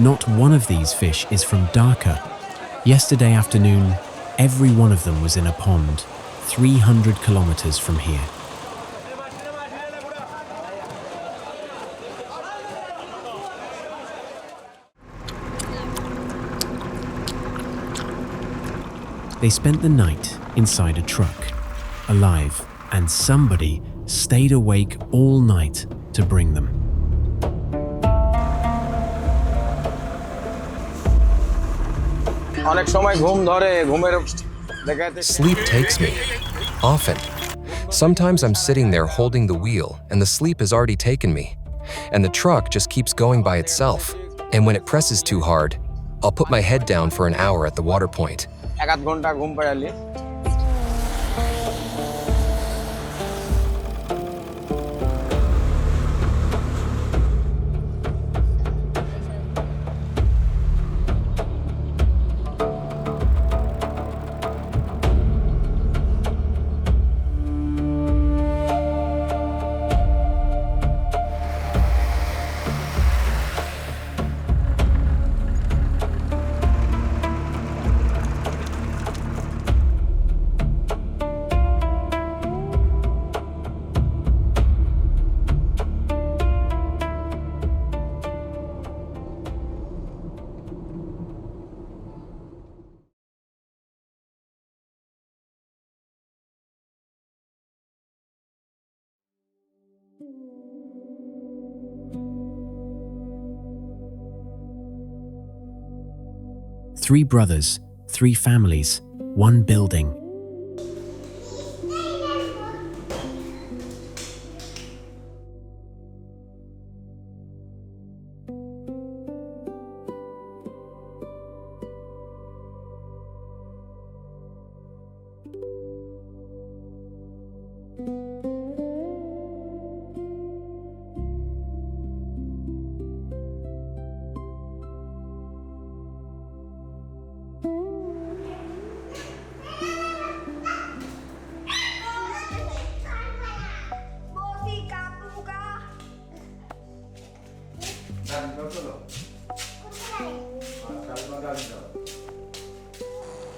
Not one of these fish is from Dhaka. Yesterday afternoon, every one of them was in a pond, 300 kilometers from here. They spent the night inside a truck, alive, and somebody stayed awake all night to bring them. Sleep takes me, often. Sometimes I'm sitting there holding the wheel and the sleep has already taken me, and the truck just keeps going by itself. And when it presses too hard, I'll put my head down for an hour at the water point. Three brothers, three families, one building.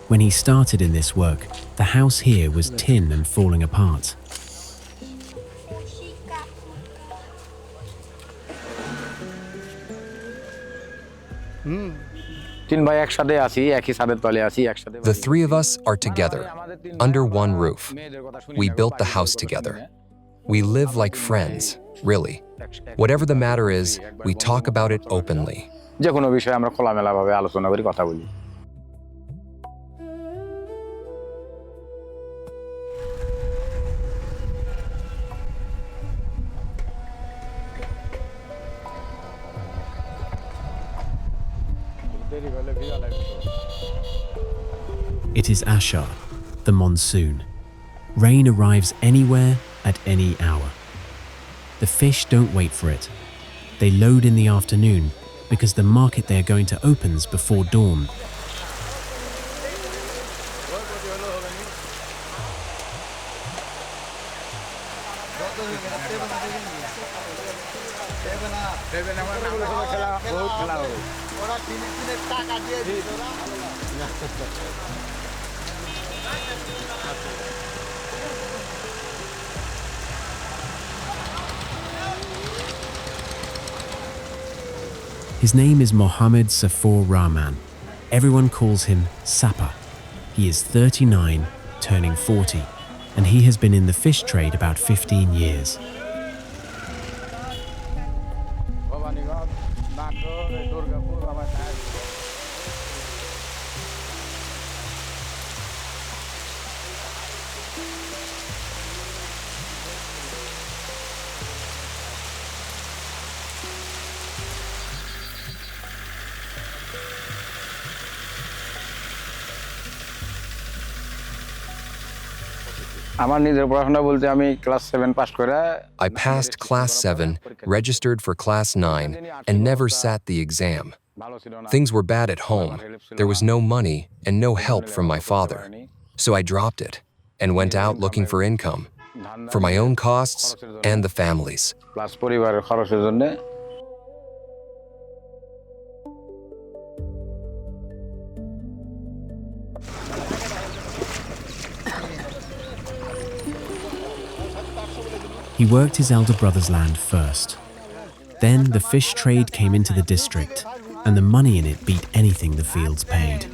When he started in this work, the house here was tin and falling apart. The three of us are together, under one roof. We built the house together. We live like friends, really. Whatever the matter is, we talk about it openly. It is Ashar, the monsoon. Rain arrives anywhere at any hour. The fish don't wait for it. They load in the afternoon because the market they are going to opens before dawn. His name is Mohammad Safaur Rahman. Everyone calls him Sapa. He is 39, turning 40, and he has been in the fish trade about 15 years. I passed class 7, registered for class 9, and never sat the exam. Things were bad at home. There was no money and no help from my father. So I dropped it and went out looking for income, for my own costs and the family's. He worked his elder brother's land first. Then the fish trade came into the district, and the money in it beat anything the fields paid.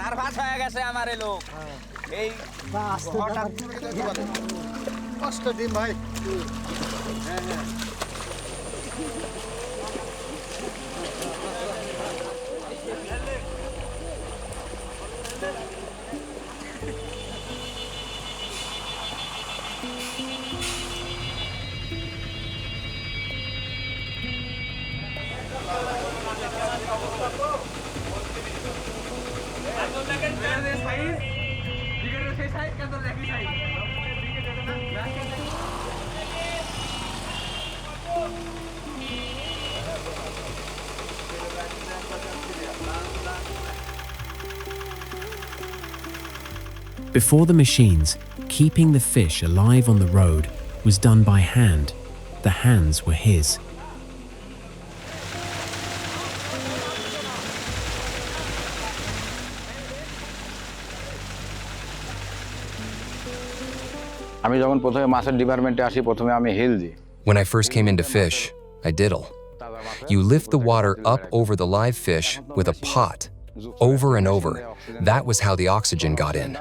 Before the machines, keeping the fish alive on the road was done by hand. The hands were his. When I first came into fish, I diddle. You lift the water up over the live fish with a pot, over and over. That was how the oxygen got in.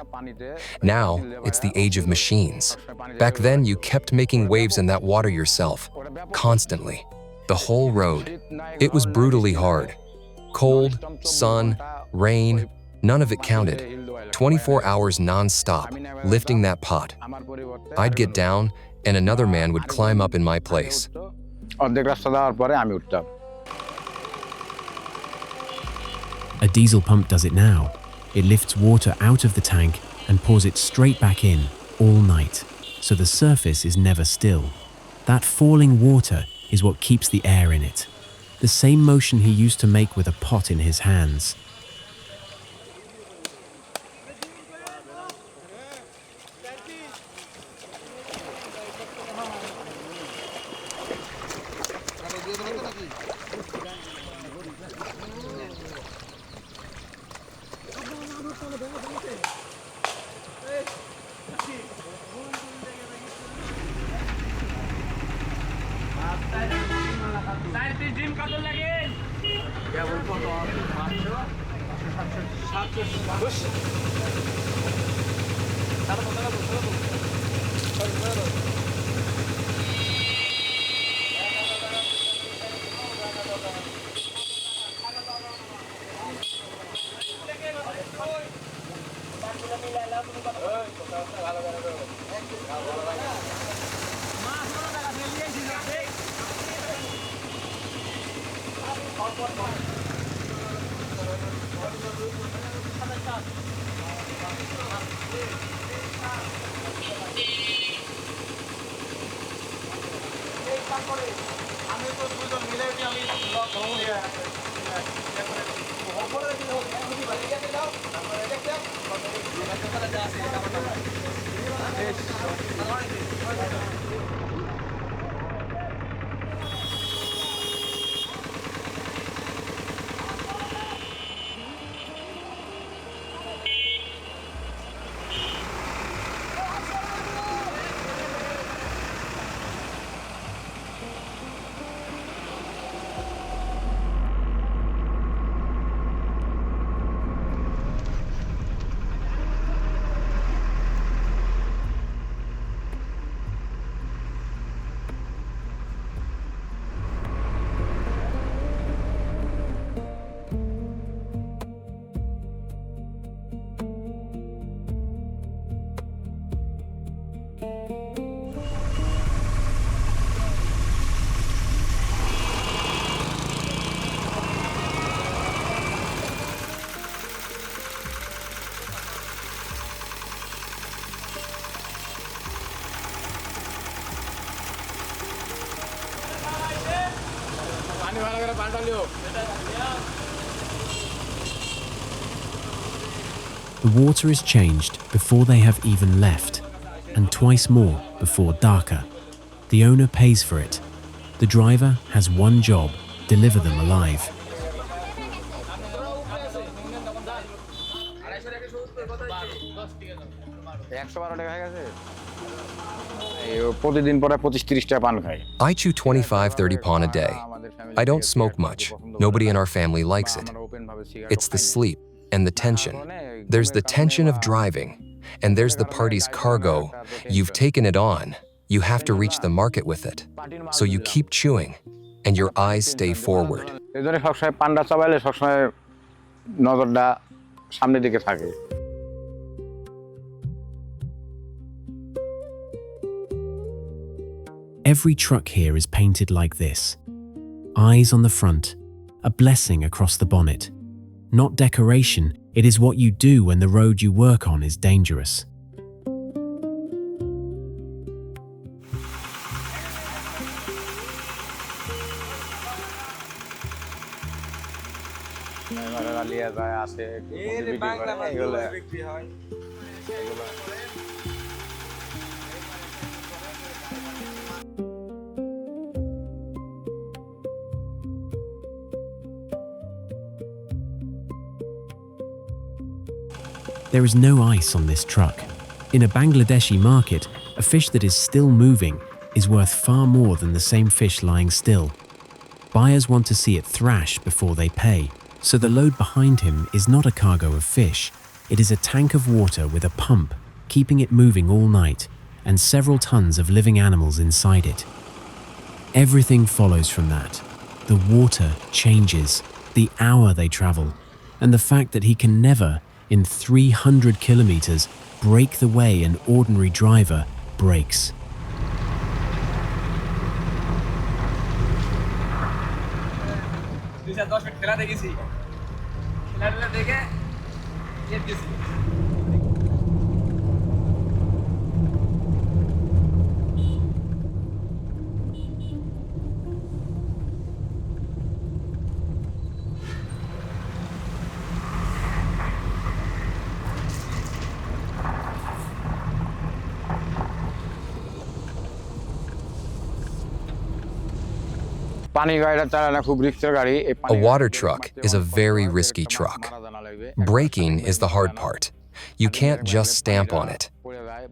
Now, it's the age of machines. Back then, you kept making waves in that water yourself, constantly. The whole road. It was brutally hard. Cold, sun, rain, none of it counted. 24 hours non-stop, lifting that pot. I'd get down, and another man would climb up in my place. A diesel pump does it now. It lifts water out of the tank and pours it straight back in all night, so the surface is never still. That falling water is what keeps the air in it. The same motion he used to make with a pot in his hands. The water is changed before they have even left, and twice more before Dhaka. The owner pays for it. The driver has one job: deliver them alive. I chew 25-30 pawn a day. I don't smoke much. Nobody in our family likes it. It's the sleep and the tension. There's the tension of driving, and there's the party's cargo. You've taken it on. You have to reach the market with it. So you keep chewing, and your eyes stay forward. Every truck here is painted like this. Eyes on the front, a blessing across the bonnet. Not decoration, it is what you do when the road you work on is dangerous. There is no ice on this truck. In a Bangladeshi market, a fish that is still moving is worth far more than the same fish lying still. Buyers want to see it thrash before they pay, so the load behind him is not a cargo of fish. It is a tank of water with a pump, keeping it moving all night, and several tons of living animals inside it. Everything follows from that. The water changes, the hour they travel, and the fact that he can never, in 300 kilometers, break the way an ordinary driver breaks. A water truck is a very risky truck. Braking is the hard part. You can't just stamp on it.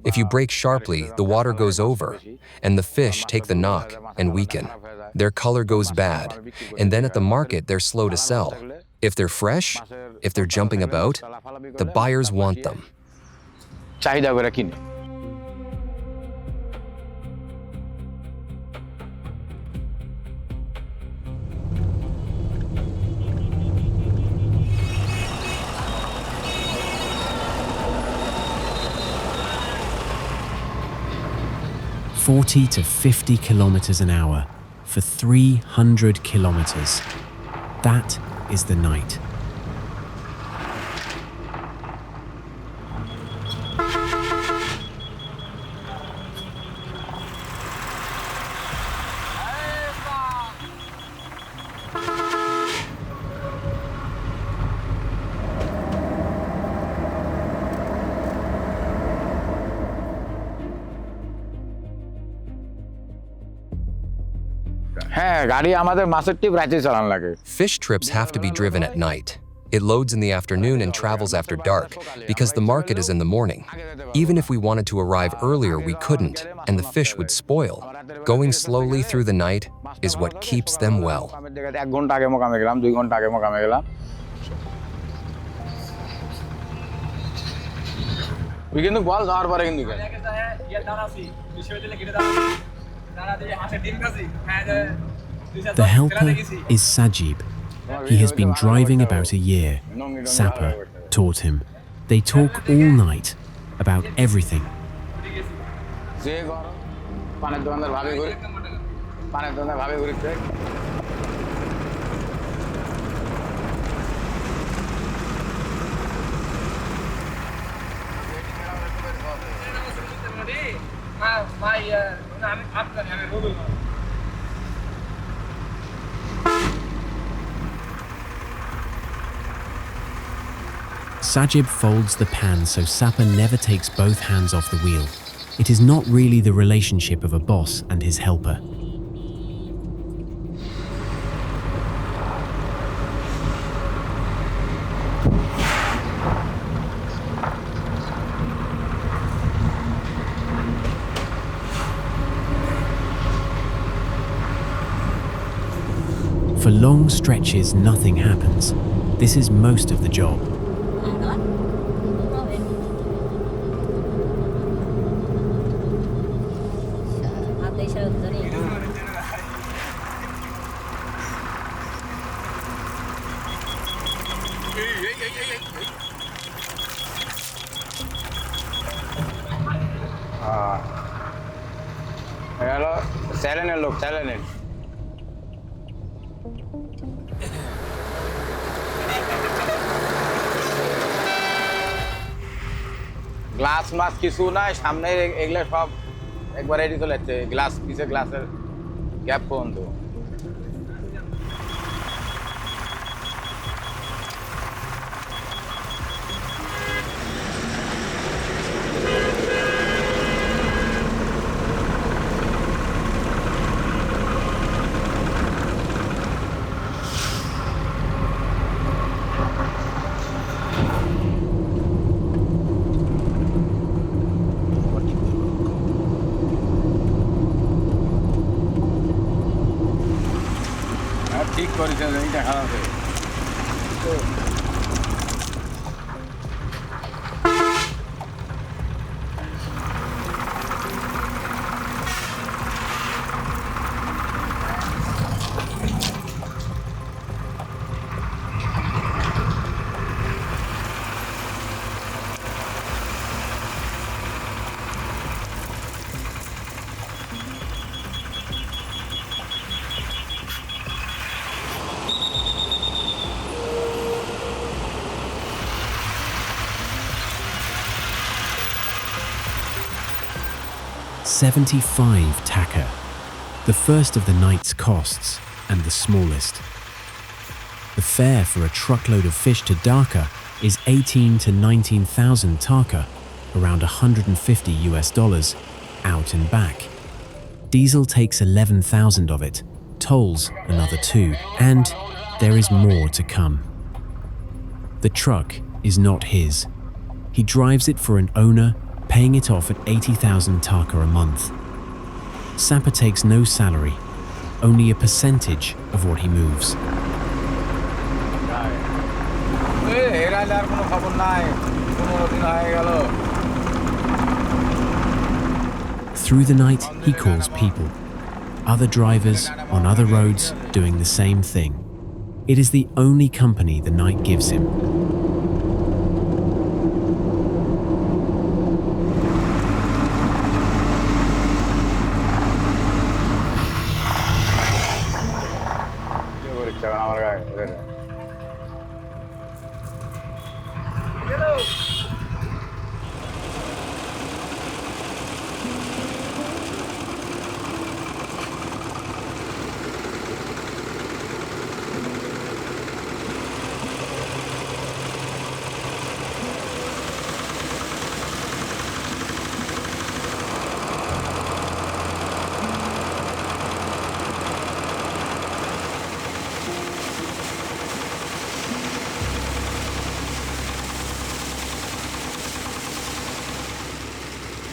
If you brake sharply, the water goes over, and the fish take the knock and weaken. Their color goes bad, and then at the market they're slow to sell. If they're fresh, if they're jumping about, the buyers want them. 40 to 50 kilometers an hour for 300 kilometers. That is the night. Fish trips have to be driven at night. It loads in the afternoon and travels after dark because the market is in the morning. Even if we wanted to arrive earlier, we couldn't, and the fish would spoil. Going slowly through the night is what keeps them well. The helper is Sajib. He has been driving about a year. Sapa taught him. They talk all night about everything. Sajib folds the pan so Sapa never takes both hands off the wheel. It is not really the relationship of a boss and his helper. long stretches nothing happens. This is most of the job. Glass মাছ কিছু নাই সামনে এগুলো সব একবার ready চলে যাচ্ছে glass পিছে গ্লাসের গ্যাপ পর্যন্ত ঠিক করেছে এইটা খারাপ হয়ে $75 Dhaka, the first of the night's costs and the smallest. The fare for a truckload of fish to Dhaka is 18 to 19,000 Taka, around $150 out and back. Diesel takes 11,000 of it, tolls another 2, and there is more to come. The truck is not his. He drives it for an owner, paying it off at 80,000 Taka a month. Sapa takes no salary, only a percentage of what he moves. Through the night, he calls people. Other drivers on other roads doing the same thing. It is the only company the night gives him.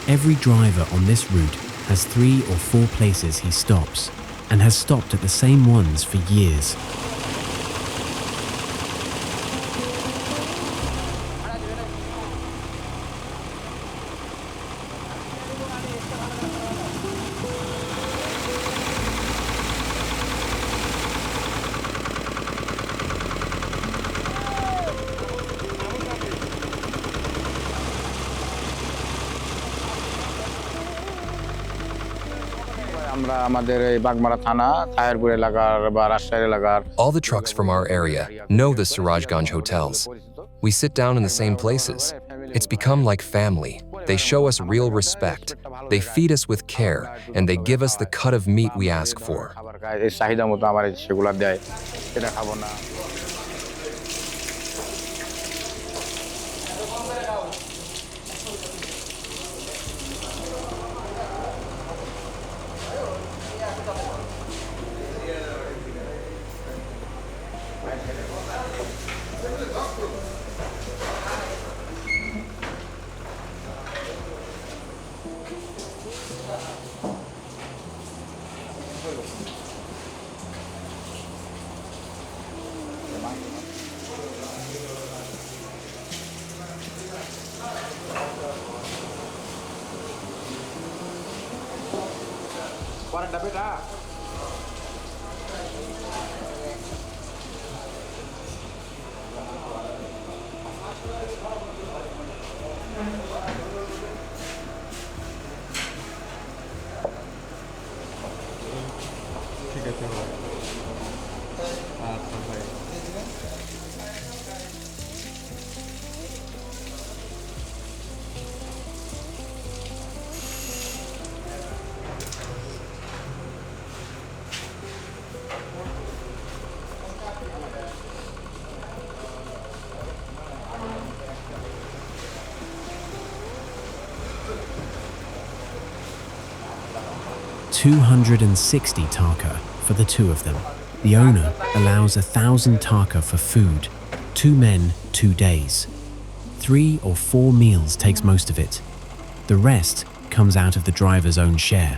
Every driver on this route has 3 or 4 places he stops, and has stopped at the same ones for years. All the trucks from our area know the Sirajganj hotels. We sit down in the same places. It's become like family. They show us real respect. They feed us with care, and they give us the cut of meat we ask for. 260 taka for the two of them. The owner allows 1,000 taka for food, 2 men, 2 days. 3 or 4 meals takes most of it. The rest comes out of the driver's own share.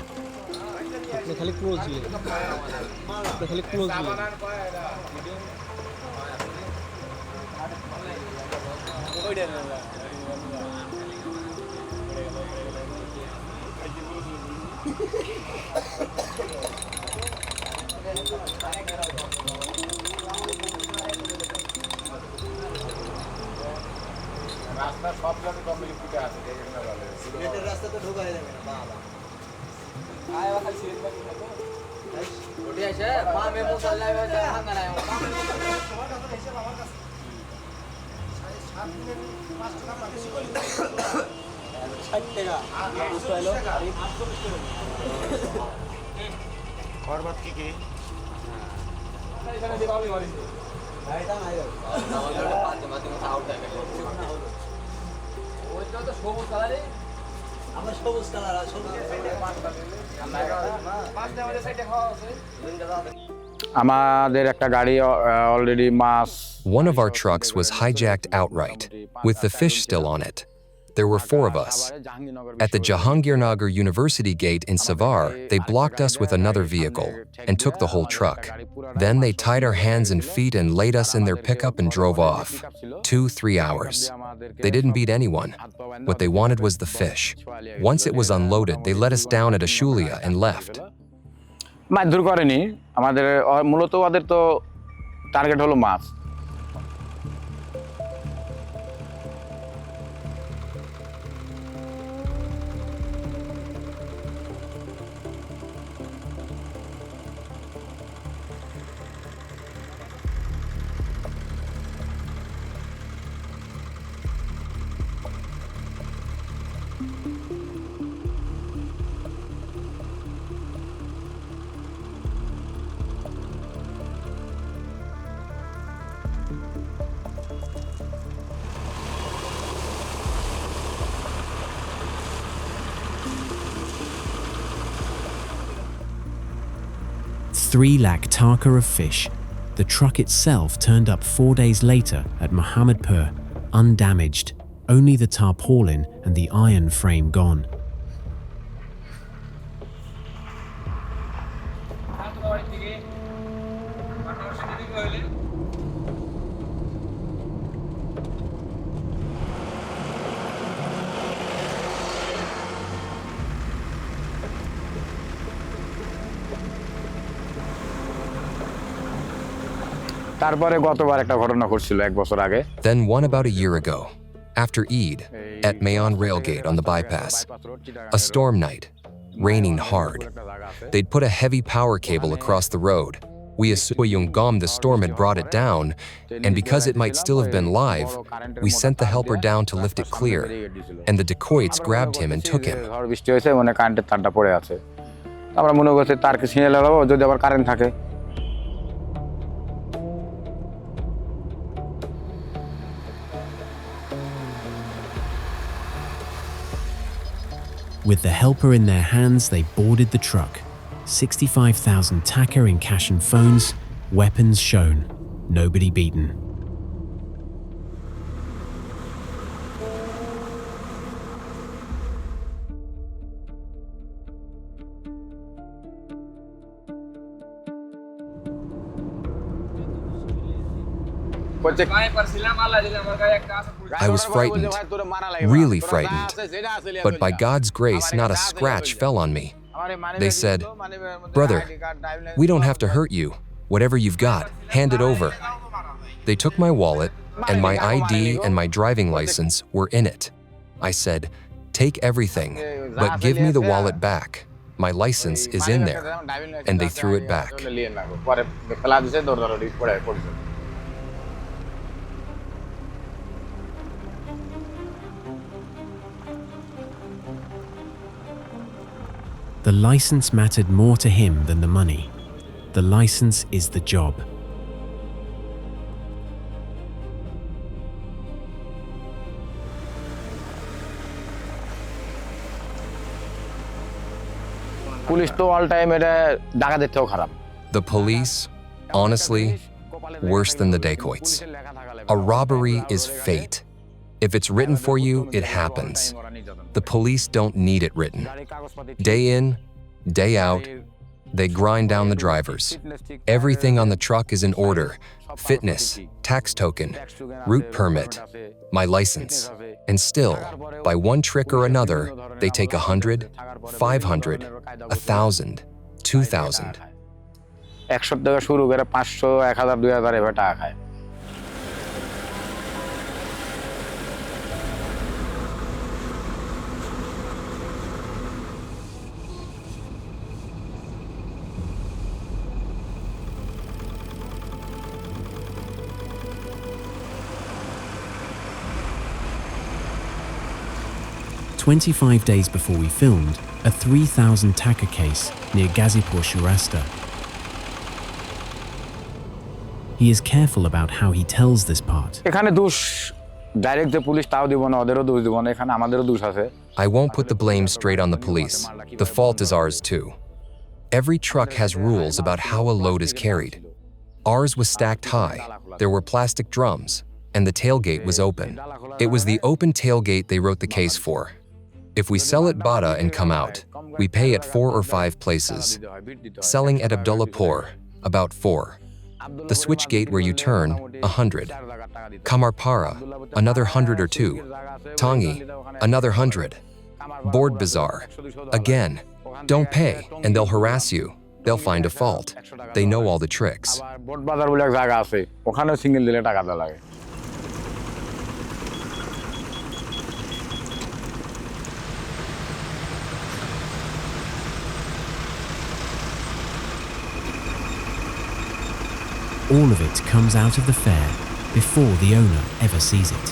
One of our trucks was hijacked outright, with the fish still on it. There were 4 of us. At the Jahangirnagar University gate in Savar, they blocked us with another vehicle and took the whole truck. Then they tied our hands and feet and laid us in their pickup and drove off. 2-3 hours. They didn't beat anyone. What they wanted was the fish. Once it was unloaded, they let us down at Ashulia and left. মারধর করেনি আমাদের মূলত ওদের তো target হলো মাছ Three lakh taka of fish. The truck itself turned up 4 days later at Mohammadpur, undamaged, only the tarpaulin and the iron frame gone. তারপরে গতবার একটা ঘটনা ঘটছিল 1 বছর আগে Then one about a year ago, after Eid, at Mayon Railgate on the bypass, a storm night, raining hard. They'd put a heavy power cable across the road. We assumed the storm had brought it down, and because it might still have been live, we sent the helper down to lift it clear, and the dacoits grabbed him and took him. বৃষ্টি হয়েছে মানে কারেন্টের তারটা পড়ে আছে আমরা মনে করছি তারকে ছিঁড়ে লাগাবো যদি আবার কারেন্ট থাকে With the helper in their hands, they boarded the truck. 65,000 taka in cash and phones, weapons shown, nobody beaten. I was frightened, really frightened, but by God's grace, not a scratch fell on me. They said, "Brother, we don't have to hurt you. Whatever you've got, hand it over." They took my wallet, and my ID and my driving license were in it. I said, "Take everything, but give me the wallet back. My license is in there." And they threw it back. The license mattered more to him than the money. The license is the job. The police, honestly, worse than the dacoits. A robbery is fate. If it's written for you, it happens. The police don't need it written. Day in, day out, they grind down the drivers. Everything on the truck is in order: fitness, tax token, route permit, my license. And still, by one trick or another, they take 100, 500, 1,000, 2,000. 100 টাকা শুরু করে 500, 1000, 2000 এভাবে টাকা খায়। "25 days before we filmed, a 3,000 taka case near Gazipur Shurasta. He is careful about how he tells this part. এখানে দোষ direct যে police তাও দিব না, ওদেরও দোষ দিব না, এখানে আমাদেরও দোষ আছে। I won't put the blame straight on the police. The fault is ours too. Every truck has rules about how a load is carried. Ours was stacked high, there were plastic drums, and the tailgate was open. It was the open tailgate they wrote the case for. If we sell at Bada and come out, we pay at 4 or 5 places. Selling at Abdullahpur, about 4. The switch gate where you turn, 100. Kamarpara, another 100 or 2. Tangi, another 100. Board Bazaar, again. Don't pay, and they'll harass you. They'll find a fault. They know all the tricks. Boat বাজার বলে এক জায়গা আছে, ওখানেও single দিলে টাকা দেওয়া লাগে। All of it comes out of the fare before the owner ever sees it.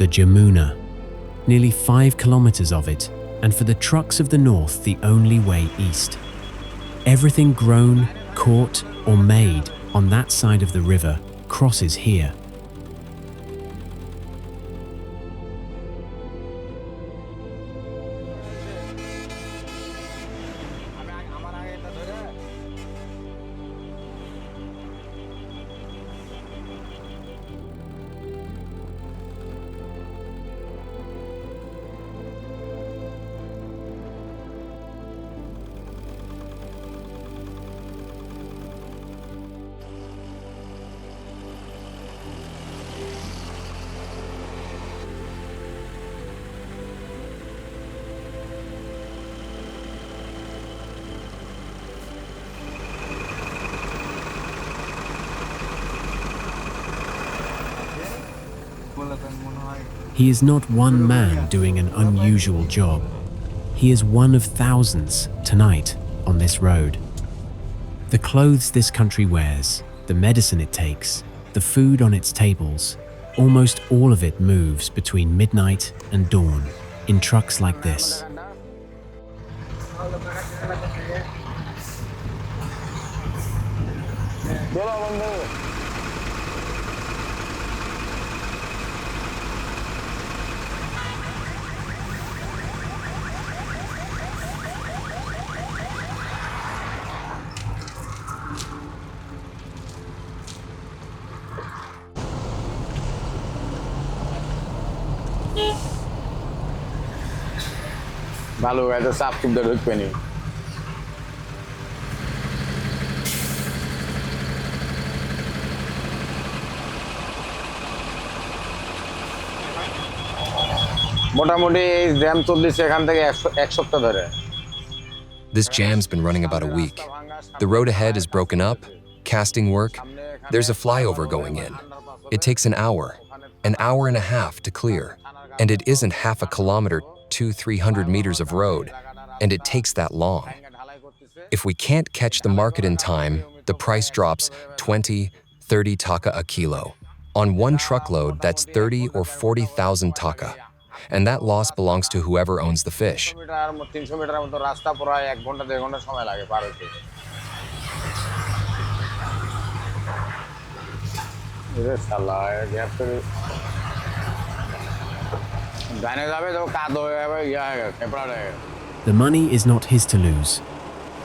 The Jamuna, nearly 5 kilometres of it, and for the trucks of the north the only way east. Everything grown, caught or made on that side of the river crosses here. He is not one man doing an unusual job. He is one of thousands tonight on this road. The clothes this country wears, the medicine it takes, the food on its tables, Almost all of it moves between midnight and dawn in trucks like this. ভালো গাড়িতে চাপ চুপতে ঢুকবে নি মোটামুটি এই jam চলছে এখান থেকে এক সপ্তাহ ধরে This jam's been running about a week. The road ahead is broken up, casting work. There's a flyover going in. It takes an hour and a half to clear. And it isn't half a kilometer, 200-300 meters of road, and it takes that long. If we can't catch the market in time, the price drops 20-30 taka a kilo. On one truckload, that's 30 or 40,000 taka. And that loss belongs to whoever owns the fish. 300 মিটারের মতো রাস্তা প্রায় 1 ঘন্টা 1.5 ঘন্টা সময় লাগে পার হতে এরে শালা গ্যাপ করে গানে যাবে তো কাদ হয়ে যাবে পেপার হয়ে The money is not his to lose.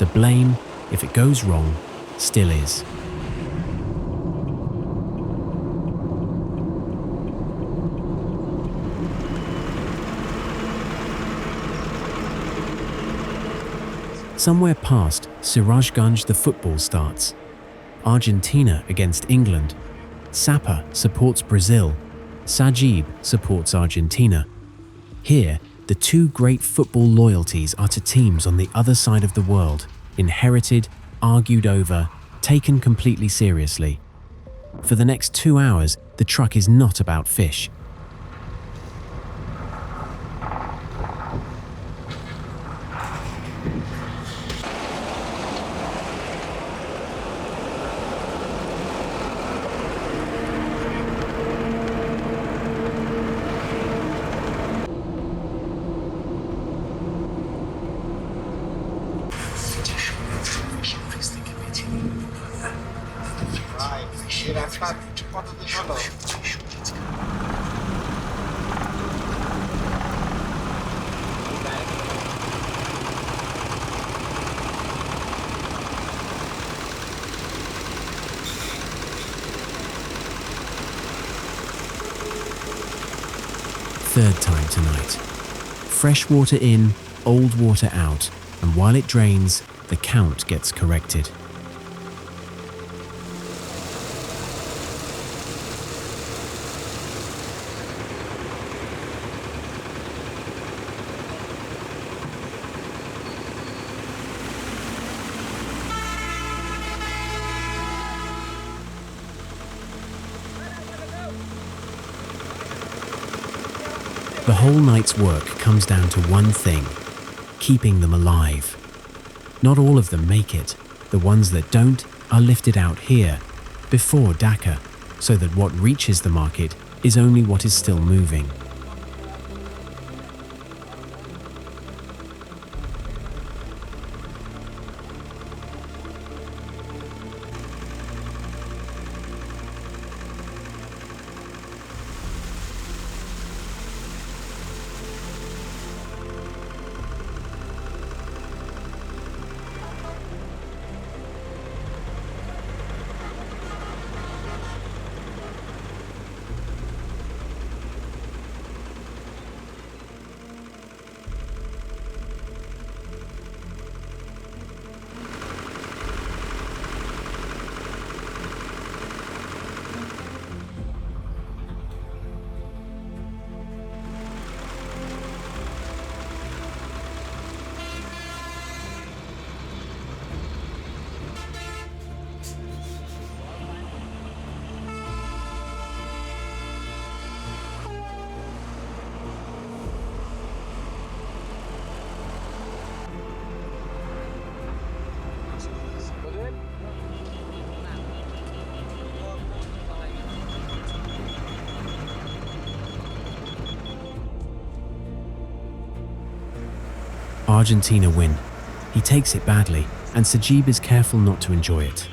The blame, if it goes wrong, still is. Somewhere past Sirajganj, the football starts. Argentina against England. Sapa supports Brazil. Sajib supports Argentina. Here, the two great football loyalties are to teams on the other side of the world, inherited, argued over, taken completely seriously. For the next 2 hours, the truck is not about fish. Third time tonight. Fresh water in, old water out, and while it drains, the count gets corrected. The whole night's work comes down to one thing: keeping them alive. Not all of them make it. The ones that don't are lifted out here, before Dhaka, so that what reaches the market is only what is still moving. Argentina win. He takes it badly, and Sajib is careful not to enjoy it.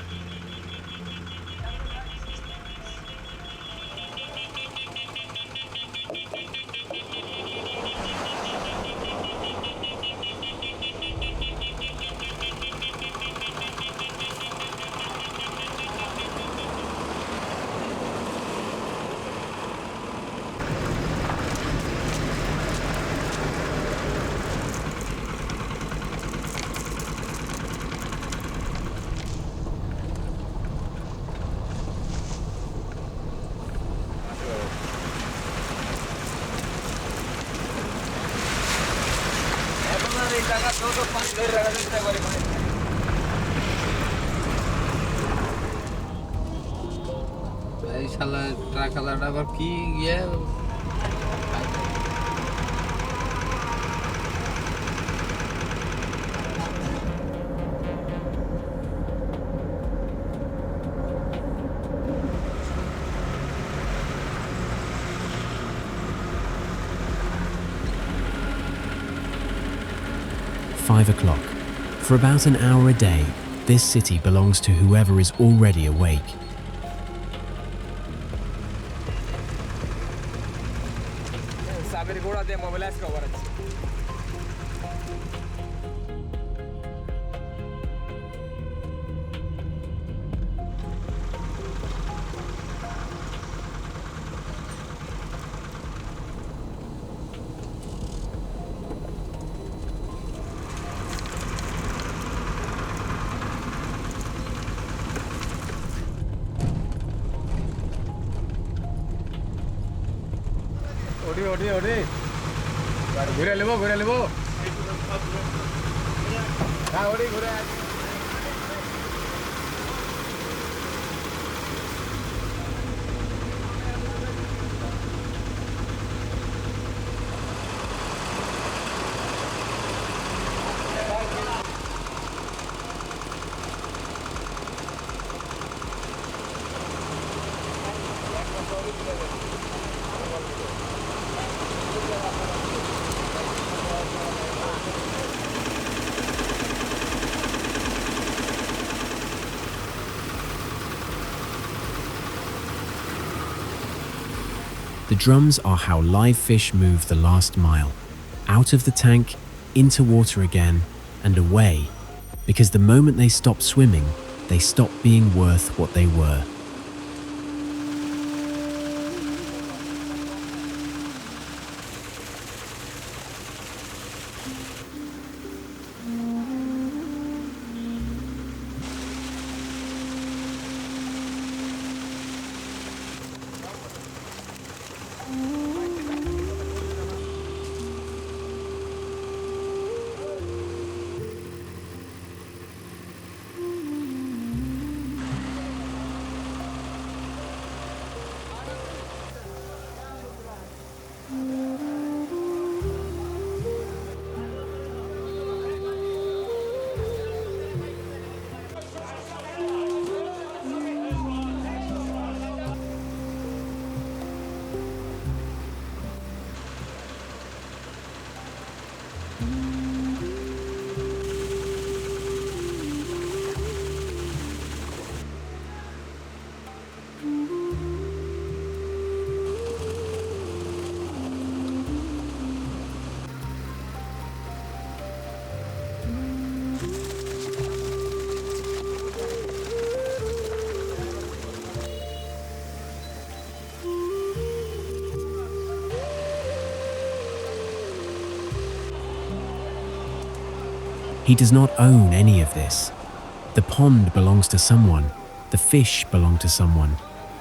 এই শালা ট্রাকালাটা আবার কি গিয়ে 5 o'clock. For about an hour a day, this city belongs to whoever is already awake. ঘুরে নেবো হ্যাঁ ওটি ঘুরে The drums are how live fish move the last mile, out of the tank, into water again, and away, because the moment they stop swimming, they stop being worth what they were. He does not own any of this. The pond belongs to someone, the fish belong to someone,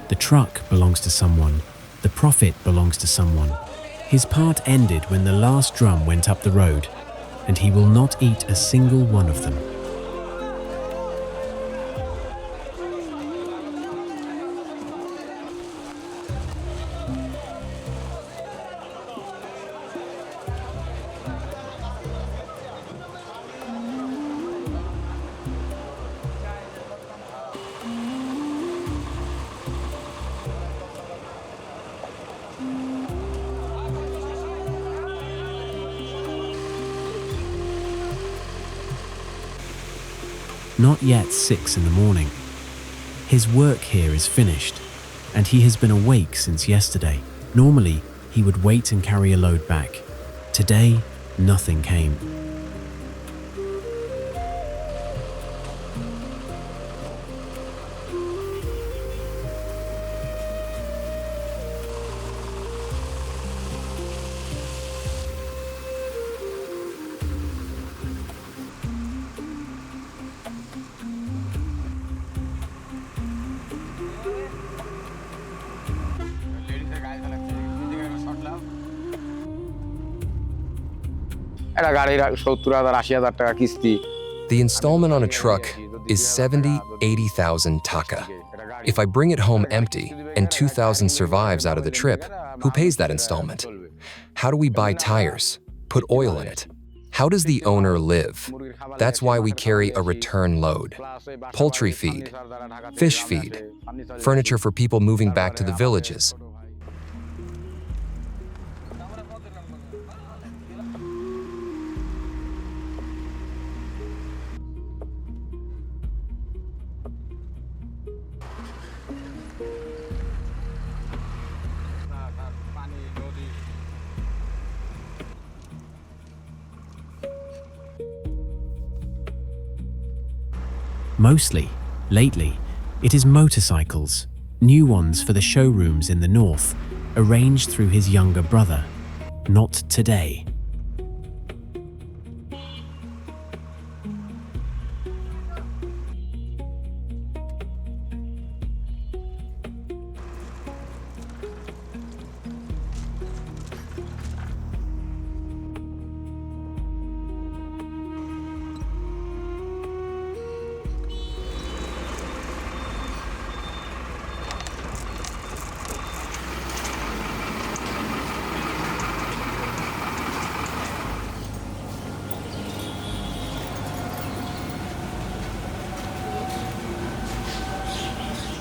the truck belongs to someone, the profit belongs to someone. His part ended when the last drum went up the road, and he will not eat a single one of them. not yet 6 in the morning. His work here is finished, and he has been awake since yesterday. Normally, he would wait and carry a load back. Today, nothing came. একটা গাড়ির 70,000 80,000 টাকা কিস্তি। The installment on a truck is 70, 80,000 taka. If I bring it home empty and 2,000 survives out of the trip, who pays that installment? How do we buy tires, put oil in it? How does the owner live? That's why we carry a return load. Poultry feed, fish feed, furniture for people moving back to the villages. Mostly, lately, it is motorcycles, new ones for the showrooms in the north, arranged through his younger brother. Not today.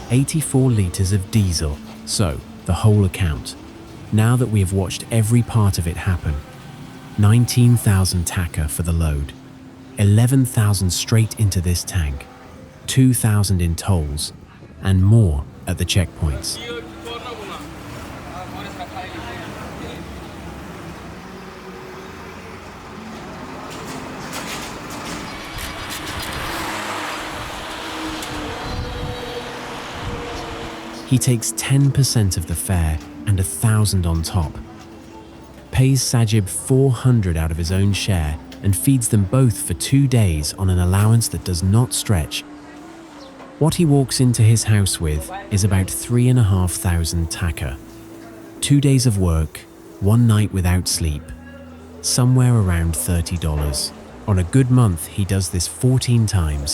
$84 liters of diesel, so the whole account. Now that we have watched every part of it happen, 19,000 taka for the load, 11,000 straight into this tank, 2,000 in tolls, and more at the checkpoints. He takes 10% of the fare and 1,000 on top, pays Sajib 400 out of his own share and feeds them both for 2 days on an allowance that does not stretch. What he walks into his house with is about 3,500 taka. 2 days of work, 1 night without sleep, somewhere around $30. On a good month, he does this 14 times.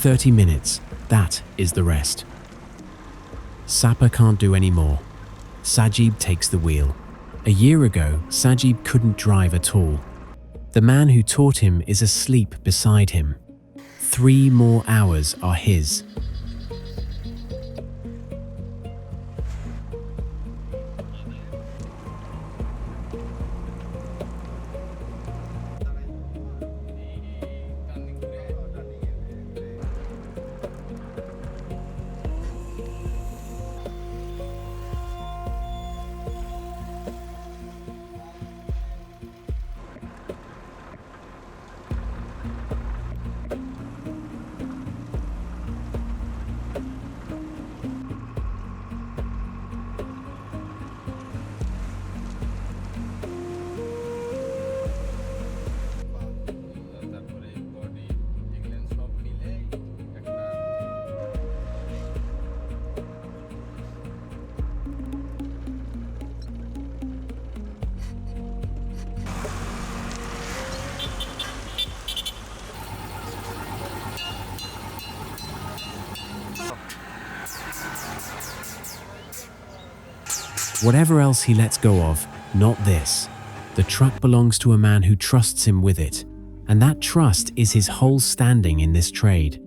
30 minutes, that is the rest. Sapa can't do any more. Sajib takes the wheel. A year ago, Sajib couldn't drive at all. The man who taught him is asleep beside him. 3 more hours are his. Whatever else he lets go of, not this. The truck belongs to a man who trusts him with it, and that trust is his whole standing in this trade.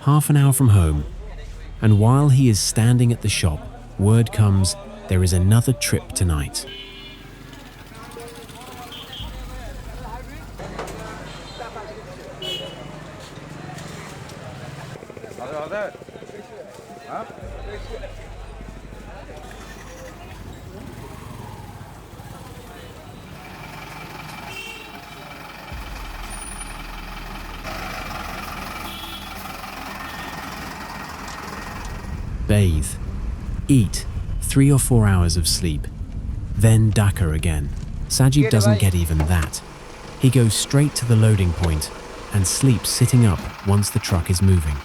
Half an hour from home, and while he is standing at the shop, word comes there is another trip tonight. Bathe, eat, 3 or 4 hours of sleep, then Dhaka again. Sajib doesn't get even that. He goes straight to the loading point and sleeps sitting up once the truck is moving.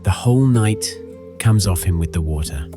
The whole night comes off him with the water.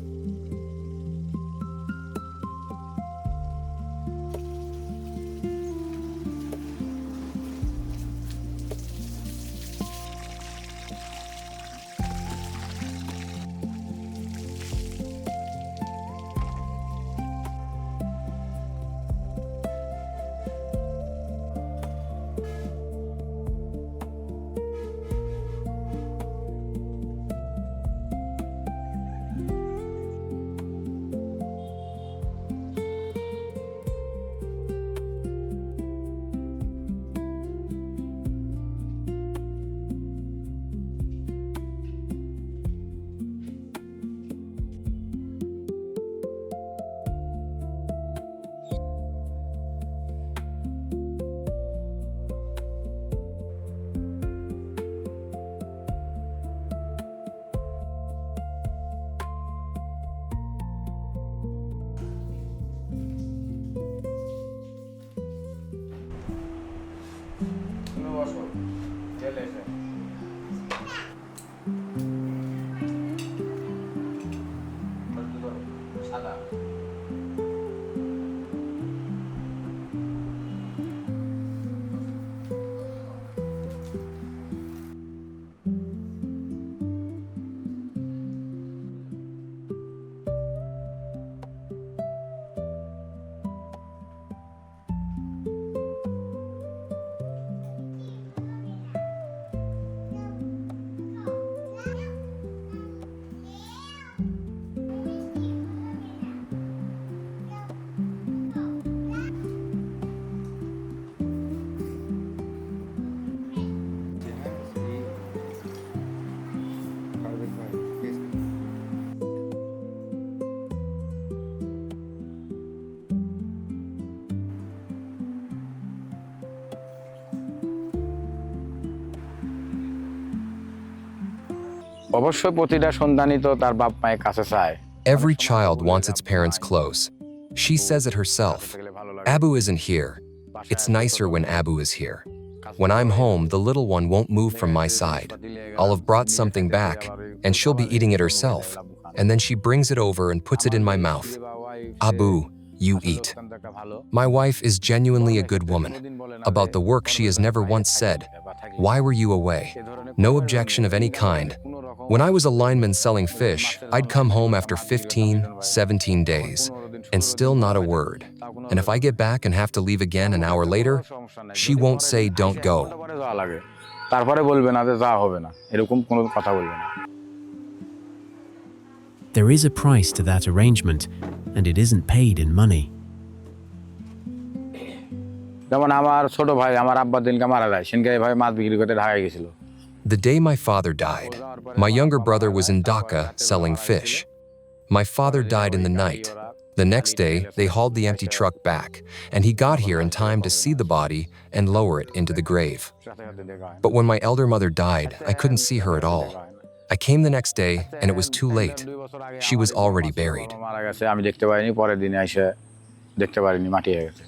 অবশ্যই প্রতিটা সন্তানই তো তার বাপ মায়ের কাছে চায়। Every child wants its parents close. She says it herself. Abu isn't here. It's nicer when Abu is here. When I'm home, the little one won't move from my side. I'll have brought something back, and she'll be eating it herself. And then she brings it over and puts it in my mouth. Abu, you eat. My wife is genuinely a good woman. About the work, she has never once said, "Why were you away?" No objection of any kind. When I was a lineman selling fish, I'd come home after 15, 17 days, and still not a word. And if I get back and have to leave again an hour later, she won't say, "Don't go." তারপরে বলবে না যে যা হবে না, এরকম কোনো কথা বলবে না। There is a price to that arrangement, and it isn't paid in money. যেমন আমার ছোট ভাই আমার আব্বার দিনকে মারা যায়, সেদিনকে এই ভাই মাছ বিক্রি করতে ঢাকায় গেছিল। The day my father died, my younger brother was in Dhaka selling fish. My father died in the night. The next day, they hauled the empty truck back, and he got here in time to see the body and lower it into the grave. But when my elder mother died, I couldn't see her at all. I came the next day, and it was too late. She was already buried. মারা গেছে, আমি দেখতে পাইনি, পরের দিনে এসে দেখতে পারিনি, মাটি হয়ে গেছে।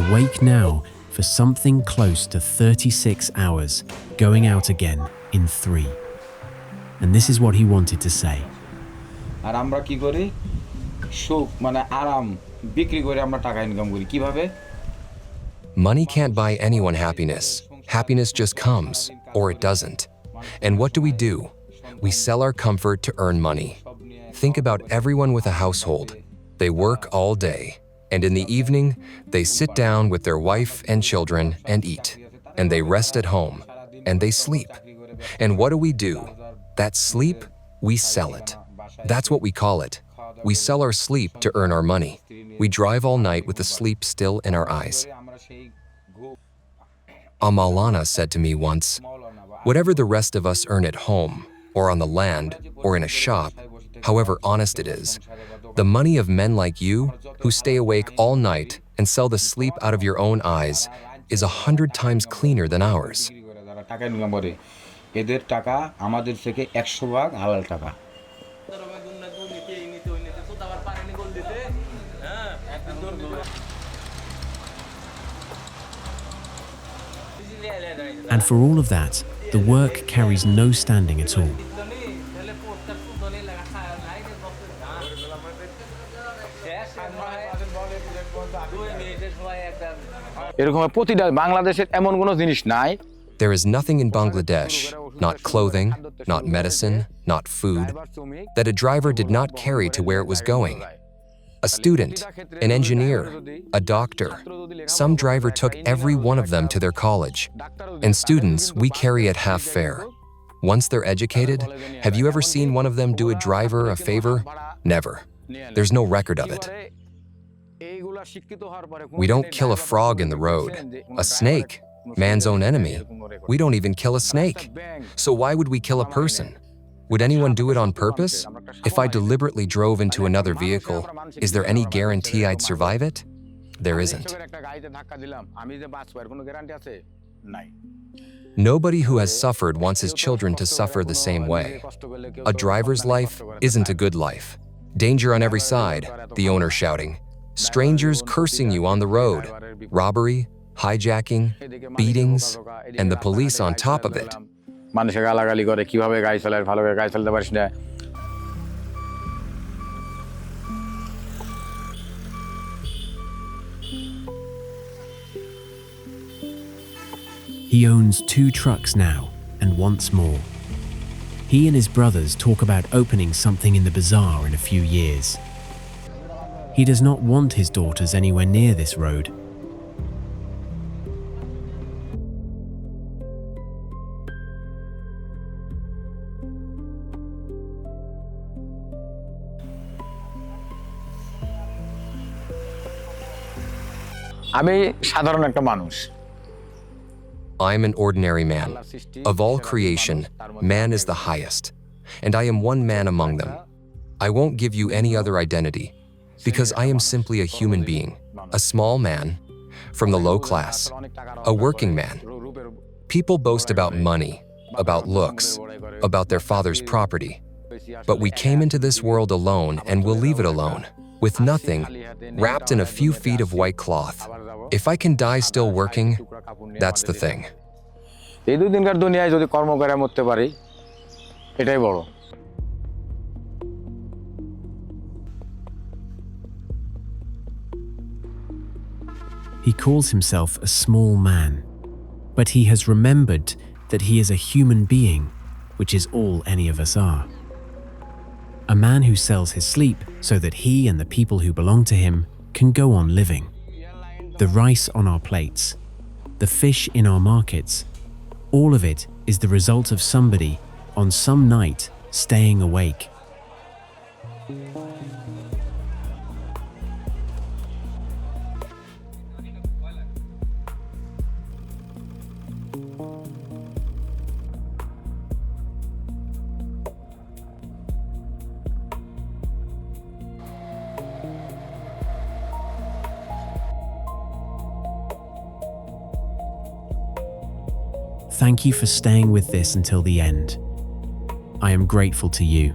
Awake now for something close to 36 hours, going out again in 3. And this is what he wanted to say. আর আমরা কি করি? সুখ মানে আরাম বিক্রি করে আমরা টাকা ইনকাম করি কিভাবে? Money can't buy anyone happiness. Happiness just comes, or it doesn't. And what do? We sell our comfort to earn money. Think about everyone with a household. They work all day, and in the evening, they sit down with their wife and children and eat. And they rest at home, and they sleep. And what do? That sleep, we sell it. That's what we call it. We sell our sleep to earn our money. We drive all night with the sleep still in our eyes. A Maulana said to me once, "Whatever the rest of us earn at home, or on the land, or in a shop, however honest it is, the money of men like you, who stay awake all night and sell the sleep out of your own eyes, is 100 times cleaner than ours." টাকা income করে এদের টাকা আমাদের থেকে 100 ভাগ হালাল টাকা। And for all of that, the work carries no standing at all. এরকম প্রতিটা বাংলাদেশের এমন কোনো জিনিস নাই। There is nothing in Bangladesh, not clothing, not medicine, not food, that a driver did not carry to where it was going. A student, an engineer, a doctor. Some driver took every one of them to their college. And students, we carry at half fare. Once they're educated, have you ever seen one of them do a driver a favor? Never. There's no record of it. We don't kill a frog in the road. A snake, man's own enemy. We don't even kill a snake. So why would we kill a person? Would anyone do it on purpose? If I deliberately drove into another vehicle, is there any guarantee I'd survive it? There isn't. Nobody who has suffered wants his children to suffer the same way. A driver's life isn't a good life. Danger on every side, the owner shouting. strangers cursing you on the road, robbery, hijacking, beatings, and the police on top of it. মানুষে গালাগালি করে কিভাবে গাড়ি চালায় ভালো করে গাড়ি চালাতে পারিস না He owns 2 trucks now and wants more. He and his brothers talk about opening something in the bazaar in a few years. He does not want his daughters anywhere near this road. আমি সাধারণ একটা মানুষ I'm an ordinary man. Of all creation, man is the highest, and I am one man among them. I won't give you any other identity, because I am simply a human being, a small man, from the low class, a working man. People boast about money, about looks, about their father's property. But we came into this world alone and will leave it alone, with nothing, wrapped in a few feet of white cloth. If I can die still working, that's the thing. এই দুদিনকার দুনিয়ায় যদি কর্ম করে মরতে পারি এটাই বড় He calls himself a small man, but he has remembered that he is a human being, which is all any of us are. A man who sells his sleep so that he and the people who belong to him can go on living. The rice on our plates, the fish in our markets, all of it is the result of somebody on some night staying awake. Thank you for staying with this until the end. I am grateful to you.